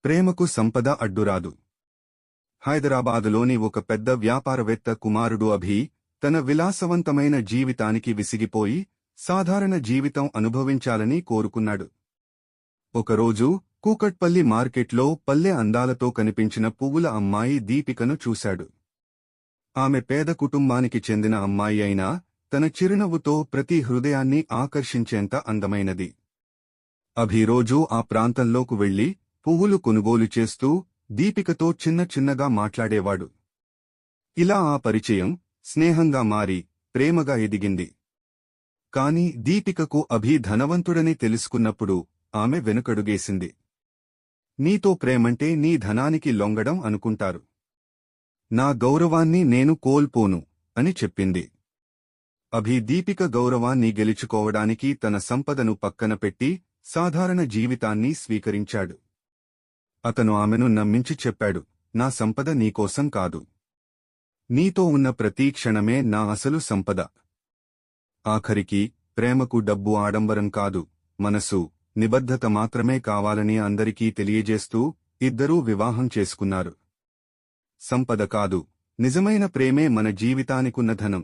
ప్రేమకు సంపద అడ్డురాదు. హైదరాబాదులోని ఒక పెద్ద వ్యాపారవేత్త కుమారుడు అభి తన విలాసవంతమైన జీవితానికి విసిగిపోయి సాధారణ జీవితం అనుభవించాలని కోరుకున్నాడు. ఒకరోజు కూకట్పల్లి మార్కెట్లో పల్లె అందాలతో కనిపించిన పువ్వుల అమ్మాయి దీపికను చూశాడు. ఆమె పేద కుటుంబానికి చెందిన అమ్మాయి అయినా తన చిరునవ్వుతో ప్రతి హృదయాన్ని ఆకర్షించేంత అందమైనది. అభి రోజూ ఆ ప్రాంతంలోకి వెళ్లి పువ్వులు కొనుగోలు చేస్తూ దీపికతో చిన్నగా మాట్లాడేవాడు. ఇలా ఆ పరిచయం స్నేహంగా మారి ప్రేమగా ఎదిగింది. కాని దీపికకు అభి ధనవంతుడని తెలుసుకున్నప్పుడు ఆమె వెనుకడుగేసింది. నీతో ప్రేమంటే నీ ధనానికి లొంగడం అనుకుంటారు. నా గౌరవాన్ని నేను కోల్పోను అని చెప్పింది. అభి దీపిక గౌరవాన్ని గెలుచుకోవడానికి తన సంపదను పక్కన పెట్టి సాధారణ జీవితాన్ని స్వీకరించాడు. అతను ఆమెను నమ్మించి చెప్పాడు, నా సంపద నీకోసం కాదు. నీతో ఉన్న ప్రతి క్షణమే నా అసలు సంపద. ఆఖరికి ప్రేమకు డబ్బు ఆడంబరం కాదు, మనసు, నిబద్ధత మాత్రమే కావాలని అందరికీ తెలియజేస్తూ ఇద్దరూ వివాహం చేసుకున్నారు. సంపద కాదు, నిజమైన ప్రేమే మన జీవితానికున్న ధనం.